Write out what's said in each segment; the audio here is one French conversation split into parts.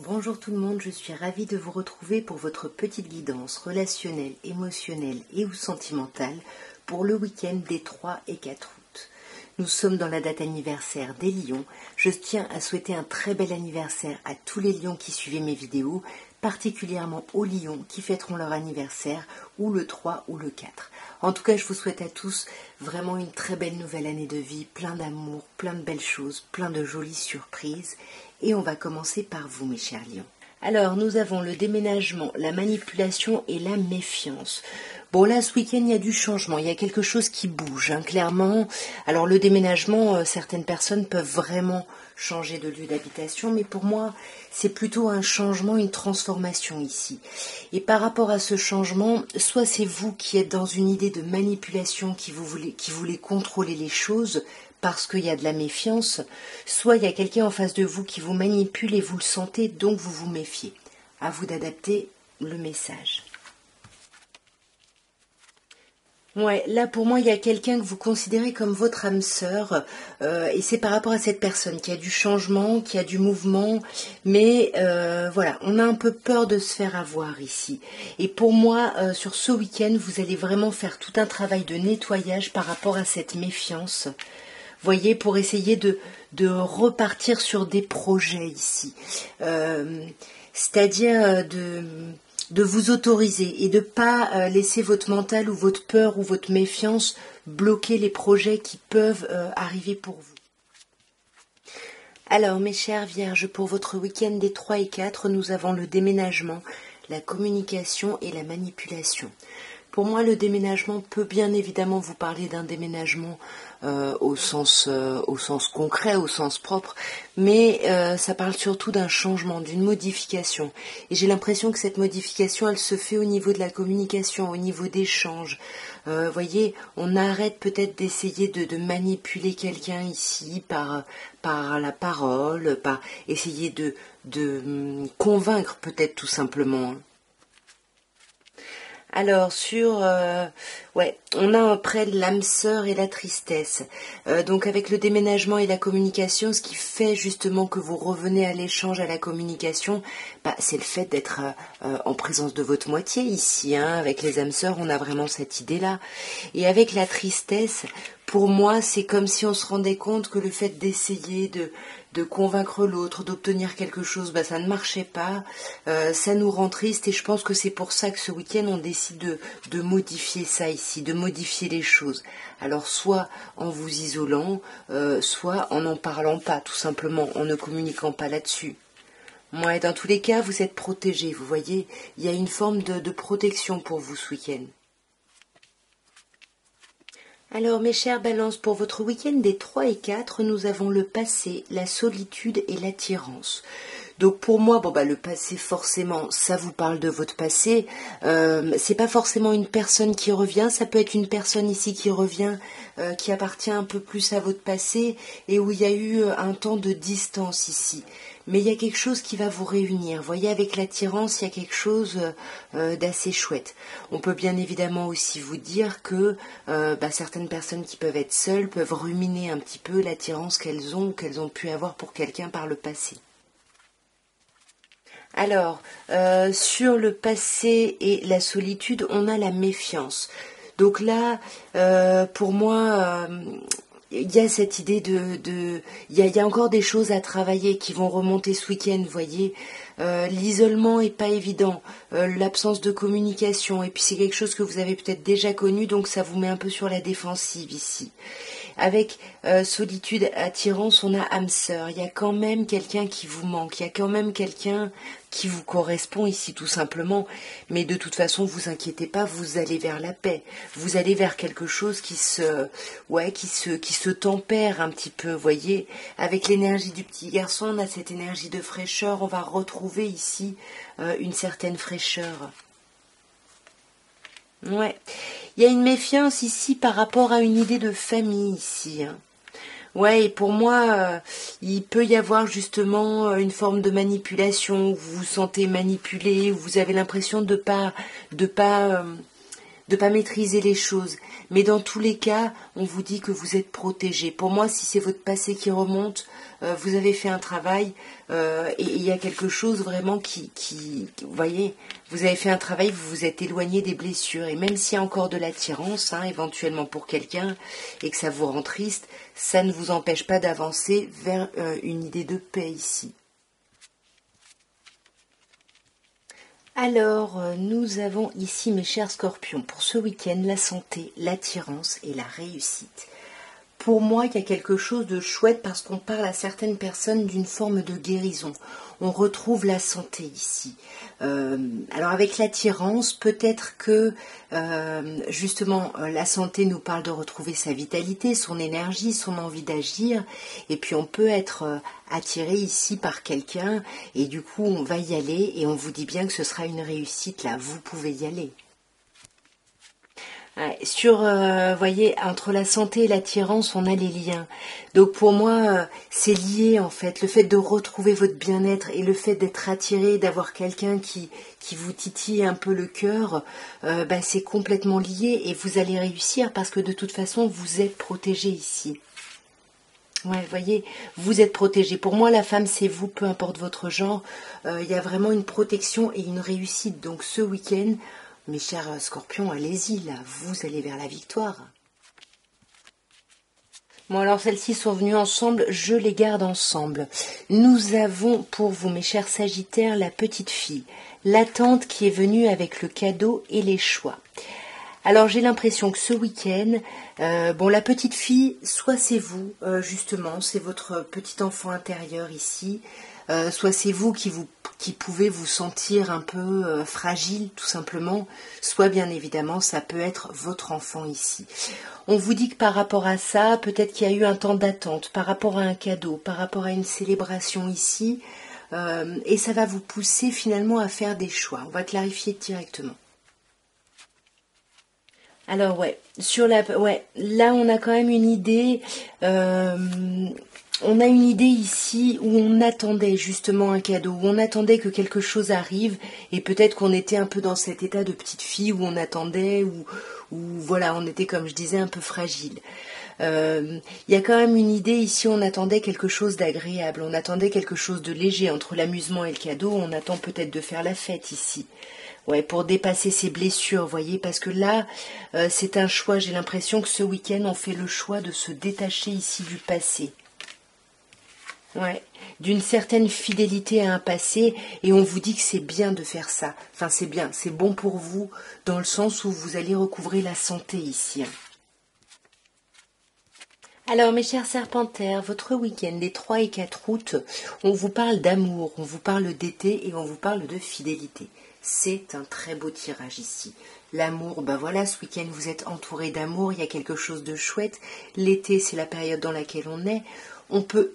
Bonjour tout le monde, je suis ravie de vous retrouver pour votre petite guidance relationnelle, émotionnelle et ou sentimentale pour le week-end des 3 et 4 août. Nous sommes dans la date anniversaire des lions. Je tiens à souhaiter un très bel anniversaire à tous les lions qui suivaient mes vidéos, particulièrement aux lions qui fêteront leur anniversaire ou le 3 ou le 4. En tout cas, je vous souhaite à tous vraiment une très belle nouvelle année de vie, plein d'amour, plein de belles choses, plein de jolies surprises. Et on va commencer par vous, mes chers lions. Alors, nous avons le déménagement, la manipulation et la méfiance. Bon, là, ce week-end, il y a du changement, il y a quelque chose qui bouge, clairement. Alors, le déménagement, certaines personnes peuvent vraiment changer de lieu d'habitation, mais pour moi, c'est plutôt un changement, une transformation ici. Et par rapport à ce changement, soit c'est vous qui êtes dans une idée de manipulation, qui voulez contrôler les choses, parce qu'il y a de la méfiance, soit il y a quelqu'un en face de vous qui vous manipule et vous le sentez, donc vous vous méfiez. À vous d'adapter le message. Ouais, là pour moi il y a quelqu'un que vous considérez comme votre âme sœur et c'est par rapport à cette personne qui a du changement, qui a du mouvement, mais voilà, on a un peu peur de se faire avoir ici. Et pour moi, sur ce week-end, vous allez vraiment faire tout un travail de nettoyage par rapport à cette méfiance. Voyez, pour essayer de repartir sur des projets ici. C'est-à-dire de vous autoriser et de ne pas laisser votre mental ou votre peur ou votre méfiance bloquer les projets qui peuvent arriver pour vous. Alors, mes chères vierges, pour votre week-end des 3 et 4, nous avons le déménagement, la communication et la manipulation. Pour moi, le déménagement peut bien évidemment vous parler d'un déménagement au sens concret, au sens propre, mais ça parle surtout d'un changement, d'une modification. Et j'ai l'impression que cette modification, elle se fait au niveau de la communication, au niveau d'échanges. Voyez, on arrête peut-être d'essayer de manipuler quelqu'un ici par la parole, par essayer de convaincre peut-être tout simplement. Alors on a après l'âme sœur et la tristesse. Donc avec le déménagement et la communication, ce qui fait justement que vous revenez à l'échange, à la communication, c'est le fait d'être en présence de votre moitié ici. Avec les âmes sœurs, on a vraiment cette idée-là. Et avec la tristesse, pour moi, c'est comme si on se rendait compte que le fait d'essayer de convaincre l'autre, d'obtenir quelque chose, ça ne marchait pas, ça nous rend triste et je pense que c'est pour ça que ce week-end on décide de modifier ça ici, de modifier les choses. Alors soit en vous isolant, soit en n'en parlant pas, tout simplement, en ne communiquant pas là-dessus. Moi, dans tous les cas, vous êtes protégés, vous voyez, il y a une forme de protection pour vous ce week-end. Alors mes chères balances, pour votre week-end des 3 et 4, nous avons le passé, la solitude et l'attirance. Donc pour moi, le passé forcément, ça vous parle de votre passé. C'est pas forcément une personne qui revient, ça peut être une personne ici qui revient, qui appartient un peu plus à votre passé et où il y a eu un temps de distance ici. Mais il y a quelque chose qui va vous réunir. Vous voyez, avec l'attirance, il y a quelque chose d'assez chouette. On peut bien évidemment aussi vous dire que certaines personnes qui peuvent être seules peuvent ruminer un petit peu l'attirance qu'elles ont pu avoir pour quelqu'un par le passé. Alors, sur le passé et la solitude, on a la méfiance. Donc là, pour moi, il y a cette idée il y a encore des choses à travailler qui vont remonter ce week-end, vous voyez. L'isolement est pas évident, l'absence de communication, et puis c'est quelque chose que vous avez peut-être déjà connu, donc ça vous met un peu sur la défensive ici. Avec solitude, attirance, on a âme sœur. Il y a quand même quelqu'un qui vous manque, il y a quand même quelqu'un qui vous correspond ici tout simplement. Mais de toute façon, vous inquiétez pas, vous allez vers la paix. Vous allez vers quelque chose qui se tempère un petit peu, voyez. Avec l'énergie du petit garçon, on a cette énergie de fraîcheur. On va retrouver ici une certaine fraîcheur. Ouais, il y a une méfiance ici par rapport à une idée de famille ici. Ouais, et pour moi, il peut y avoir justement une forme de manipulation où vous vous sentez manipulé, où vous avez l'impression de pas pas maîtriser les choses. Mais dans tous les cas, on vous dit que vous êtes protégé. Pour moi, si c'est votre passé qui remonte, vous avez fait un travail et il y a quelque chose vraiment vous voyez, vous avez fait un travail, vous vous êtes éloigné des blessures. Et même s'il y a encore de l'attirance, éventuellement pour quelqu'un, et que ça vous rend triste, ça ne vous empêche pas d'avancer vers une idée de paix ici. Alors, nous avons ici, mes chers scorpions, pour ce week-end, la santé, l'attirance et la réussite. Pour moi, il y a quelque chose de chouette parce qu'on parle à certaines personnes d'une forme de guérison. On retrouve la santé ici. Alors avec l'attirance, peut-être que justement la santé nous parle de retrouver sa vitalité, son énergie, son envie d'agir. Et puis on peut être attiré ici par quelqu'un et du coup on va y aller et on vous dit bien que ce sera une réussite là. Vous pouvez y aller. Voyez, entre la santé et l'attirance, on a les liens. Donc pour moi, c'est lié en fait. Le fait de retrouver votre bien-être et le fait d'être attiré, d'avoir quelqu'un qui vous titille un peu le cœur, c'est complètement lié et vous allez réussir parce que de toute façon, vous êtes protégé ici. Ouais, voyez, vous êtes protégé. Pour moi, la femme, c'est vous, peu importe votre genre. Il y a vraiment une protection et une réussite. Donc ce week-end, mes chers scorpions, allez-y, là, vous allez vers la victoire. Bon, alors celles-ci sont venues ensemble, je les garde ensemble. Nous avons pour vous, mes chers sagittaires, la petite fille, la tante qui est venue avec le cadeau et les choix. Alors j'ai l'impression que ce week-end, la petite fille, soit c'est vous, justement, c'est votre petit enfant intérieur ici, soit c'est vous qui pouvez vous sentir un peu fragile tout simplement, soit bien évidemment ça peut être votre enfant ici. On vous dit que par rapport à ça, peut-être qu'il y a eu un temps d'attente, par rapport à un cadeau, par rapport à une célébration ici, et ça va vous pousser finalement à faire des choix. On va clarifier directement. Alors là on a quand même une idée. On a une idée ici où on attendait justement un cadeau, où on attendait que quelque chose arrive, et peut-être qu'on était un peu dans cet état de petite fille où on attendait, où voilà, on était comme je disais un peu fragile. Il y a quand même une idée ici, on attendait quelque chose d'agréable, on attendait quelque chose de léger entre l'amusement et le cadeau, on attend peut-être de faire la fête ici. Ouais, pour dépasser ses blessures, vous voyez, parce que là, c'est un choix. J'ai l'impression que ce week-end, on fait le choix de se détacher ici du passé. Ouais, d'une certaine fidélité à un passé, et on vous dit que c'est bien de faire ça. Enfin, c'est bien, c'est bon pour vous, dans le sens où vous allez recouvrer la santé ici. Alors mes chers serpentaires, votre week-end des 3 et 4 août, on vous parle d'amour, on vous parle d'été et on vous parle de fidélité. C'est un très beau tirage ici. L'amour, voilà, ce week-end vous êtes entouré d'amour, il y a quelque chose de chouette. L'été, c'est la période dans laquelle on est. On peut,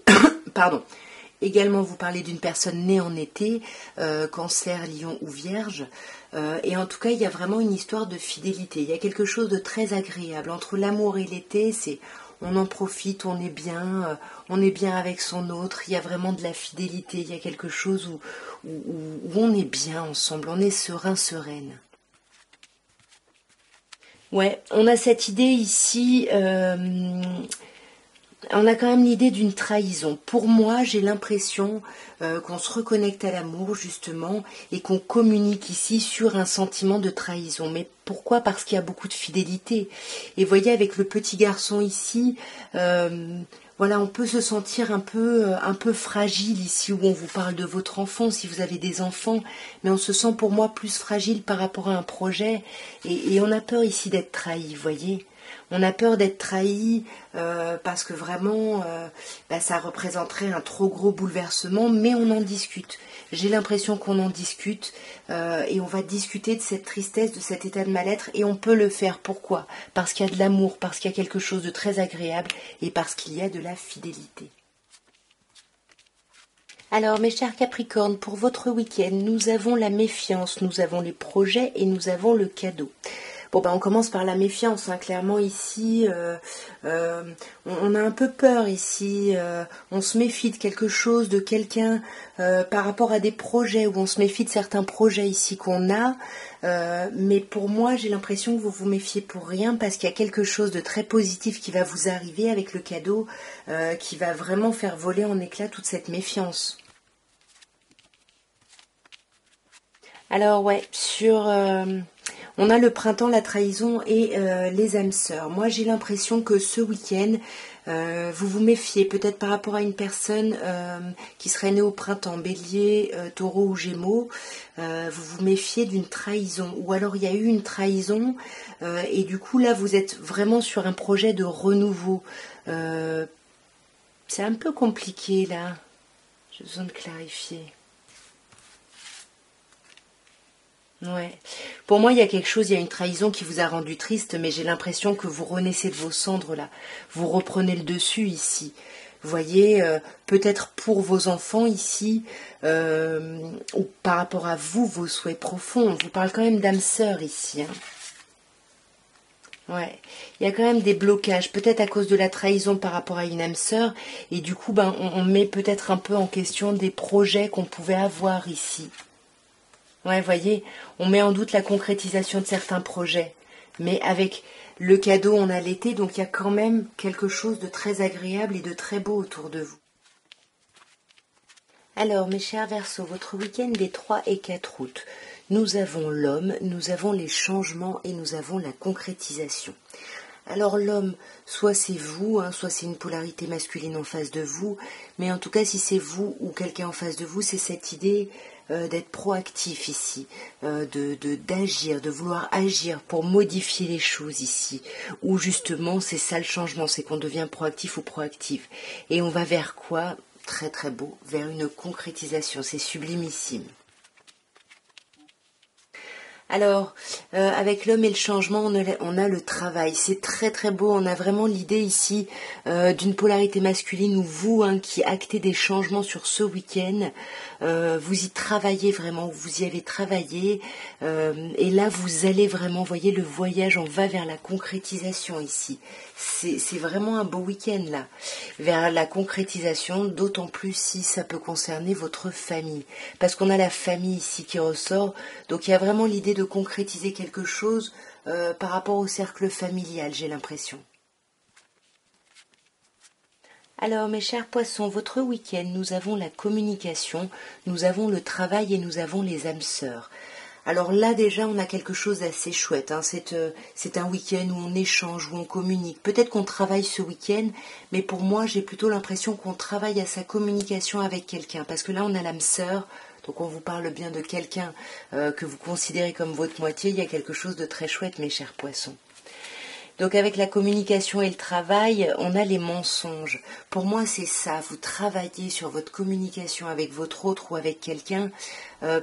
également vous parler d'une personne née en été, cancer, lion ou vierge. Et en tout cas, il y a vraiment une histoire de fidélité. Il y a quelque chose de très agréable. Entre l'amour et l'été, on en profite, on est bien avec son autre, il y a vraiment de la fidélité, il y a quelque chose où on est bien ensemble, on est serein, sereine. Ouais, on a cette idée ici, on a quand même l'idée d'une trahison. Pour moi, j'ai l'impression qu'on se reconnecte à l'amour, justement, et qu'on communique ici sur un sentiment de trahison. Mais pourquoi? Parce qu'il y a beaucoup de fidélité. Et voyez, avec le petit garçon ici, on peut se sentir un peu fragile ici, où on vous parle de votre enfant, si vous avez des enfants, mais on se sent pour moi plus fragile par rapport à un projet, et on a peur ici d'être trahi, voyez. On a peur d'être trahi parce que vraiment, ça représenterait un trop gros bouleversement, mais on en discute. J'ai l'impression qu'on en discute et on va discuter de cette tristesse, de cet état de mal-être, et on peut le faire. Pourquoi? Parce qu'il y a de l'amour, parce qu'il y a quelque chose de très agréable et parce qu'il y a de la fidélité. Alors mes chers Capricornes, pour votre week-end, nous avons la méfiance, nous avons les projets et nous avons le cadeau. Bon, on commence par la méfiance, hein. Clairement ici, on a un peu peur ici, on se méfie de quelque chose, de quelqu'un, par rapport à des projets, où on se méfie de certains projets ici qu'on a, mais pour moi, j'ai l'impression que vous vous méfiez pour rien, parce qu'il y a quelque chose de très positif qui va vous arriver avec le cadeau, qui va vraiment faire voler en éclats toute cette méfiance. Alors ouais, on a le printemps, la trahison et les âmes sœurs. Moi j'ai l'impression que ce week-end, vous vous méfiez peut-être par rapport à une personne qui serait née au printemps, bélier, taureau ou gémeaux, vous vous méfiez d'une trahison. Ou alors il y a eu une trahison et du coup là vous êtes vraiment sur un projet de renouveau. C'est un peu compliqué là, j'ai besoin de clarifier. Ouais. Pour moi, il y a quelque chose, il y a une trahison qui vous a rendu triste, mais j'ai l'impression que vous renaissez de vos cendres là. Vous reprenez le dessus ici. Vous voyez, peut-être pour vos enfants ici, ou par rapport à vous, vos souhaits profonds. On vous parle quand même d'âme sœur ici. Hein. Ouais, il y a quand même des blocages, peut-être à cause de la trahison par rapport à une âme sœur, et du coup, on met peut-être un peu en question des projets qu'on pouvait avoir ici. Ouais, voyez, on met en doute la concrétisation de certains projets. Mais avec le cadeau, on a l'été, donc il y a quand même quelque chose de très agréable et de très beau autour de vous. Alors, mes chers Verseaux, votre week-end des 3 et 4 août, nous avons l'homme, nous avons les changements et nous avons la concrétisation. Alors l'homme, soit c'est vous, hein, soit c'est une polarité masculine en face de vous, mais en tout cas si c'est vous ou quelqu'un en face de vous, c'est cette idée d'être proactif ici, d'agir, de vouloir agir pour modifier les choses ici, ou justement c'est ça le changement, c'est qu'on devient proactif ou proactive. Et on va vers quoi? Très très beau, vers une concrétisation, c'est sublimissime. Alors, avec l'homme et le changement, on a le travail. C'est très très beau. On a vraiment l'idée ici d'une polarité masculine où vous, hein, qui actez des changements sur ce week-end, vous y travaillez vraiment, vous y avez travaillé. Et là, vous allez vraiment, voyez, le voyage, on va vers la concrétisation ici. C'est vraiment un beau week-end là, vers la concrétisation, d'autant plus si ça peut concerner votre famille. Parce qu'on a la famille ici qui ressort, donc il y a vraiment l'idée de concrétiser quelque chose par rapport au cercle familial, j'ai l'impression. Alors mes chers poissons, votre week-end, nous avons la communication, nous avons le travail et nous avons les âmes sœurs. Alors là déjà on a quelque chose d'assez chouette, hein. C'est un week-end où on échange, où on communique. Peut-être qu'on travaille ce week-end, mais pour moi j'ai plutôt l'impression qu'on travaille à sa communication avec quelqu'un. Parce que là on a l'âme sœur, donc on vous parle bien de quelqu'un que vous considérez comme votre moitié. Il y a quelque chose de très chouette mes chers poissons. Donc avec la communication et le travail, on a les mensonges. Pour moi, c'est ça. Vous travaillez sur votre communication avec votre autre ou avec quelqu'un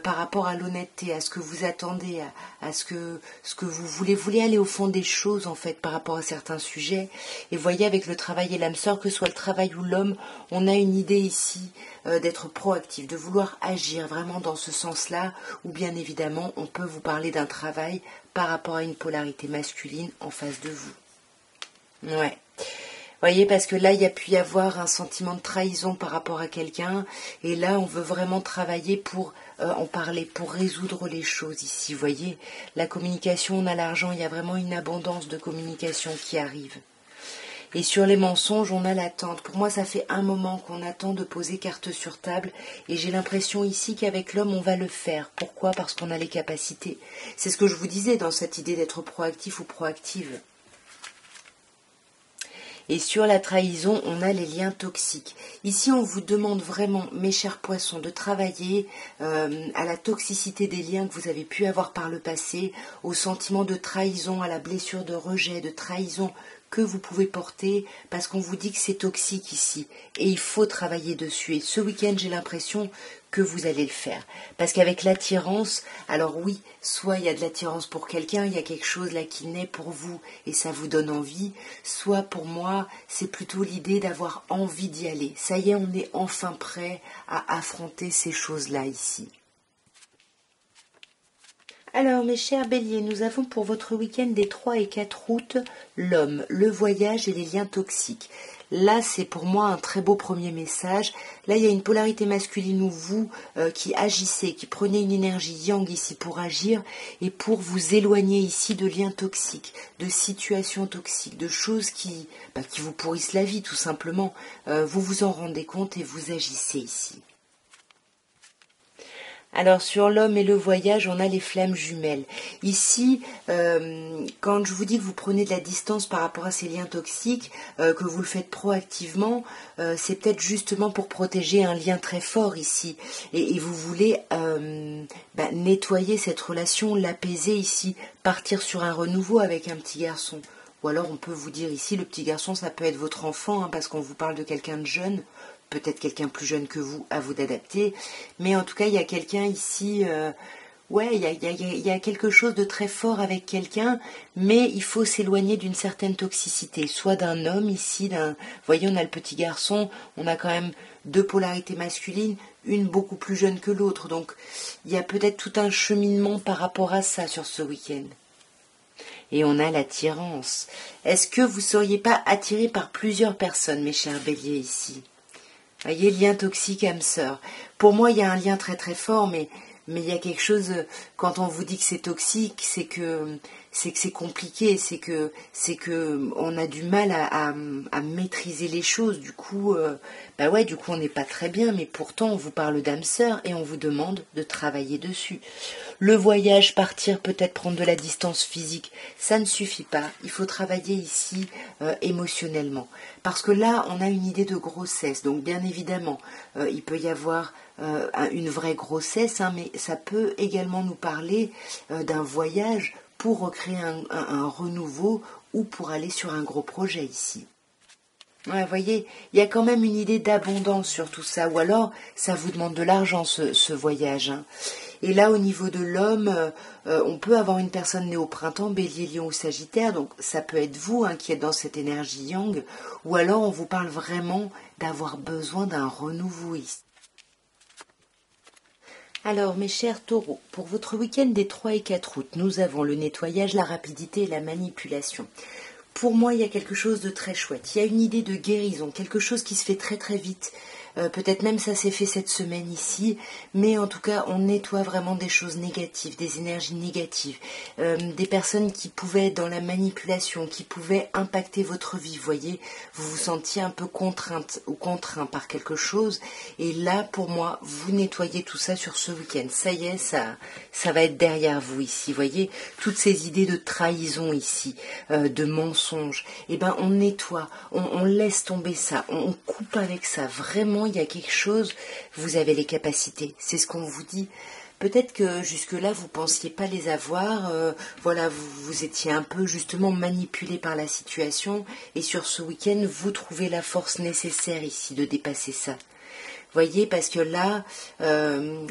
par rapport à l'honnêteté, à ce que vous attendez, à ce que vous voulez aller au fond des choses en fait par rapport à certains sujets. Et voyez avec le travail et l'âme sœur, que ce soit le travail ou l'homme, on a une idée ici d'être proactif, de vouloir agir vraiment dans ce sens-là, ou bien évidemment on peut vous parler d'un travail par rapport à une polarité masculine en face de vous. Ouais. Voyez, parce que là, il y a pu y avoir un sentiment de trahison par rapport à quelqu'un, et là, on veut vraiment travailler pour en parler, pour résoudre les choses ici. Voyez, la communication, on a l'argent, il y a vraiment une abondance de communication qui arrive. Et sur les mensonges, on a l'attente. Pour moi, ça fait un moment qu'on attend de poser carte sur table. Et j'ai l'impression ici qu'avec l'homme, on va le faire. Pourquoi? Parce qu'on a les capacités. C'est ce que je vous disais dans cette idée d'être proactif ou proactive. Et sur la trahison, on a les liens toxiques. Ici, on vous demande vraiment, mes chers poissons, de travailler à la toxicité des liens que vous avez pu avoir par le passé, au sentiment de trahison, à la blessure de rejet, de trahison que vous pouvez porter, parce qu'on vous dit que c'est toxique ici, et il faut travailler dessus. Et ce week-end, j'ai l'impression que vous allez le faire. Parce qu'avec l'attirance, alors oui, soit il y a de l'attirance pour quelqu'un, il y a quelque chose là qui naît pour vous, et ça vous donne envie, soit pour moi, c'est plutôt l'idée d'avoir envie d'y aller. Ça y est, on est enfin prêt à affronter ces choses-là ici. Alors, mes chers béliers, nous avons pour votre week-end des 3 et 4 août l'homme, le voyage et les liens toxiques. Là, c'est pour moi un très beau premier message. Là, il y a une polarité masculine où vous qui agissez, qui prenez une énergie yang ici pour agir et pour vous éloigner ici de liens toxiques, de situations toxiques, de choses qui vous pourrissent la vie tout simplement. Vous vous en rendez compte et vous agissez ici. Alors sur l'homme et le voyage, on a les flammes jumelles. Ici, quand je vous dis que vous prenez de la distance par rapport à ces liens toxiques, que vous le faites proactivement, c'est peut-être justement pour protéger un lien très fort ici. Et vous voulez nettoyer cette relation, l'apaiser ici, partir sur un renouveau avec un petit garçon. Ou alors on peut vous dire ici, le petit garçon, ça peut être votre enfant, parce qu'on vous parle de quelqu'un de jeune. Peut-être quelqu'un plus jeune que vous, à vous d'adapter. Mais en tout cas, il y a quelqu'un ici, il y a quelque chose de très fort avec quelqu'un, mais il faut s'éloigner d'une certaine toxicité, soit d'un homme ici, vous voyez, on a le petit garçon, on a quand même deux polarités masculines, une beaucoup plus jeune que l'autre, donc il y a peut-être tout un cheminement par rapport à ça sur ce week-end. Et on a l'attirance. Est-ce que vous ne seriez pas attiré par plusieurs personnes, mes chers béliers, ici ? Voyez, lien toxique, âme sœur. Pour moi, il y a un lien très très fort, mais il y a quelque chose, quand on vous dit que c'est toxique, c'est que c'est compliqué, c'est que on a du mal à maîtriser les choses. Du coup, du coup, on n'est pas très bien, mais pourtant, on vous parle d'âme sœur et on vous demande de travailler dessus. Le voyage, partir, peut-être prendre de la distance physique, ça ne suffit pas. Il faut travailler ici émotionnellement. Parce que là, on a une idée de grossesse. Donc, bien évidemment, il peut y avoir une vraie grossesse, mais ça peut également nous parler d'un voyage pour recréer un renouveau ou pour aller sur un gros projet ici. Ouais, vous voyez, il y a quand même une idée d'abondance sur tout ça, ou alors ça vous demande de l'argent ce voyage. Et là, au niveau de l'homme, on peut avoir une personne née au printemps, bélier, lion ou sagittaire, donc ça peut être vous qui êtes dans cette énergie yang, ou alors on vous parle vraiment d'avoir besoin d'un renouveau ici. Alors, mes chers taureaux, pour votre week-end des 3 et 4 août, nous avons le nettoyage, la rapidité et la manipulation. Pour moi, il y a quelque chose de très chouette. Il y a une idée de guérison, quelque chose qui se fait très très vite. Peut-être même ça s'est fait cette semaine ici, mais en tout cas, on nettoie vraiment des choses négatives, des énergies négatives, des personnes qui pouvaient être dans la manipulation, qui pouvaient impacter votre vie. Vous voyez, vous vous sentiez un peu contrainte ou contraint par quelque chose, et là, pour moi, vous nettoyez tout ça sur ce week-end. Ça y est, ça va être derrière vous ici. Vous voyez, toutes ces idées de trahison ici, de mensonges, on nettoie, on laisse tomber ça, on coupe avec ça. Vraiment, il y a quelque chose, vous avez les capacités, c'est ce qu'on vous dit. Peut-être que jusque-là, vous ne pensiez pas les avoir, vous étiez un peu justement manipulé par la situation, et sur ce week-end, vous trouvez la force nécessaire ici de dépasser ça. Voyez, parce que là,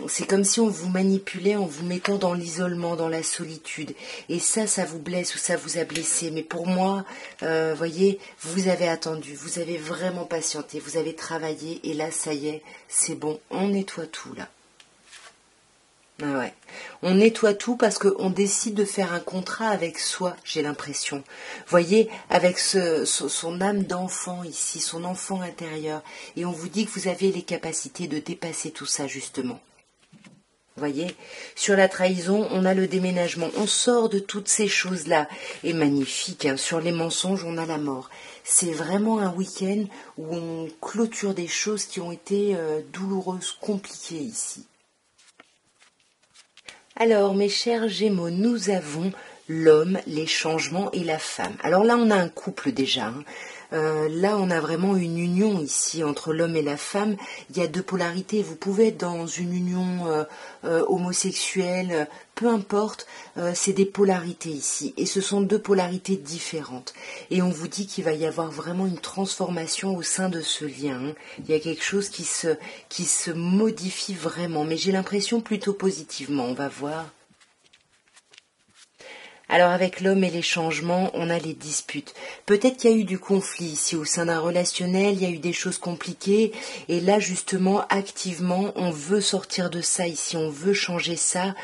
c'est comme si on vous manipulait en vous mettant dans l'isolement, dans la solitude. Et ça vous blesse ou ça vous a blessé. Mais pour moi, voyez, vous avez attendu, vous avez vraiment patienté, vous avez travaillé. Et là, ça y est, c'est bon, on nettoie tout là. Ah ouais. On nettoie tout parce qu'on décide de faire un contrat avec soi, j'ai l'impression. Voyez, avec son âme d'enfant ici, son enfant intérieur. Et on vous dit que vous avez les capacités de dépasser tout ça, justement. Voyez, sur la trahison, on a le déménagement. On sort de toutes ces choses-là. Et magnifique, sur les mensonges, on a la mort. C'est vraiment un week-end où on clôture des choses qui ont été douloureuses, compliquées ici. Alors, mes chers Gémeaux, nous avons l'homme, les changements et la femme. Alors là, on a un couple déjà. Là, on a vraiment une union ici entre l'homme et la femme. Il y a deux polarités. Vous pouvez être dans une union homosexuelle, peu importe. C'est des polarités ici. Et ce sont deux polarités différentes. Et on vous dit qu'il va y avoir vraiment une transformation au sein de ce lien. Il y a quelque chose qui se modifie vraiment. Mais j'ai l'impression plutôt positivement. On va voir. Alors avec l'homme et les changements, on a les disputes. Peut-être qu'il y a eu du conflit ici au sein d'un relationnel, il y a eu des choses compliquées, et là justement, activement, on veut sortir de ça ici, on veut changer ça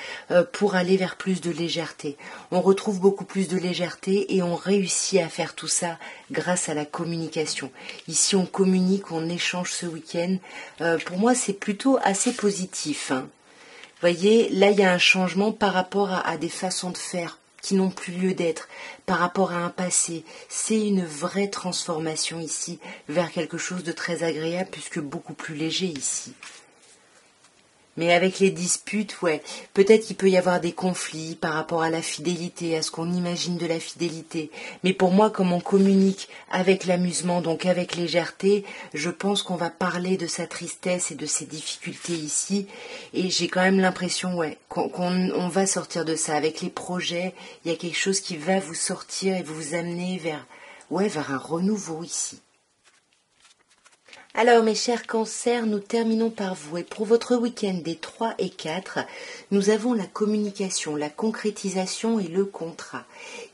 pour aller vers plus de légèreté. On retrouve beaucoup plus de légèreté et on réussit à faire tout ça grâce à la communication. Ici, on communique, on échange ce week-end. Pour moi, c'est plutôt assez positif, hein. Vous voyez, là, il y a un changement par rapport à des façons de faire qui n'ont plus lieu d'être, par rapport à un passé. C'est une vraie transformation ici vers quelque chose de très agréable puisque beaucoup plus léger ici. Mais avec les disputes, ouais, peut-être qu'il peut y avoir des conflits par rapport à la fidélité, à ce qu'on imagine de la fidélité. Mais pour moi, comme on communique avec l'amusement, donc avec légèreté, je pense qu'on va parler de sa tristesse et de ses difficultés ici. Et j'ai quand même l'impression, ouais, qu'on va sortir de ça. Avec les projets, il y a quelque chose qui va vous sortir et vous amener vers, ouais, vers un renouveau ici. Alors mes chers cancers, nous terminons par vous et pour votre week-end des 3 et 4, nous avons la communication, la concrétisation et le contrat.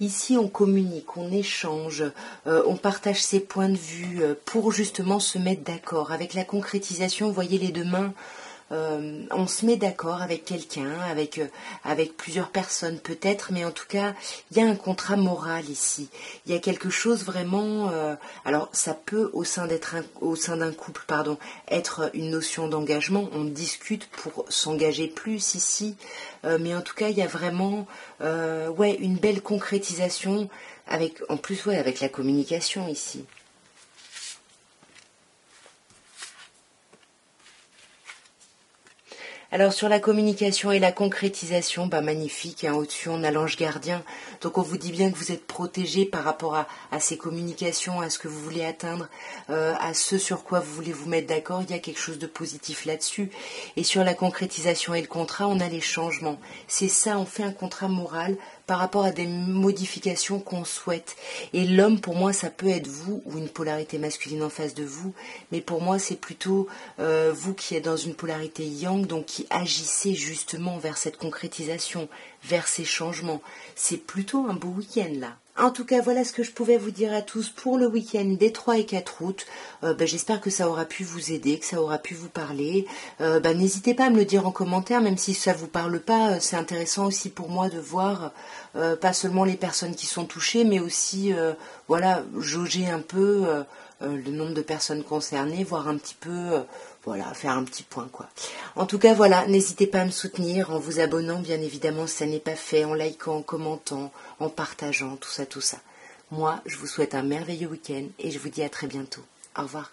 Ici on communique, on échange, on partage ses points de vue pour justement se mettre d'accord. Avec la concrétisation, vous voyez les deux mains, on se met d'accord avec quelqu'un, avec plusieurs personnes peut-être, mais en tout cas, il y a un contrat moral ici. Il y a quelque chose vraiment. Alors, ça peut au sein d'un couple, pardon, être une notion d'engagement. On discute pour s'engager plus ici, mais en tout cas, il y a vraiment, ouais, une belle concrétisation en plus, ouais, avec la communication ici. Alors sur la communication et la concrétisation, bah magnifique, hein, au-dessus on a l'ange gardien, donc on vous dit bien que vous êtes protégé par rapport à ces communications, à ce que vous voulez atteindre, à ce sur quoi vous voulez vous mettre d'accord, il y a quelque chose de positif là-dessus. Et sur la concrétisation et le contrat, on a les changements. C'est ça, on fait un contrat moral par rapport à des modifications qu'on souhaite. Et l'homme, pour moi, ça peut être vous ou une polarité masculine en face de vous, mais pour moi, c'est plutôt vous qui êtes dans une polarité yang, donc qui agissez justement vers cette concrétisation, vers ces changements. C'est plutôt un beau week-end là. En tout cas, voilà ce que je pouvais vous dire à tous pour le week-end des 3 et 4 août. J'espère que ça aura pu vous aider, que ça aura pu vous parler. N'hésitez pas à me le dire en commentaire, même si ça ne vous parle pas. C'est intéressant aussi pour moi de voir pas seulement les personnes qui sont touchées, mais aussi voilà, jauger un peu le nombre de personnes concernées, voir un petit peu, voilà, faire un petit point quoi. En tout cas, voilà, n'hésitez pas à me soutenir en vous abonnant, bien évidemment, si ça n'est pas fait, en likant, en commentant, en partageant, tout ça, tout ça. Moi, je vous souhaite un merveilleux week-end et je vous dis à très bientôt. Au revoir.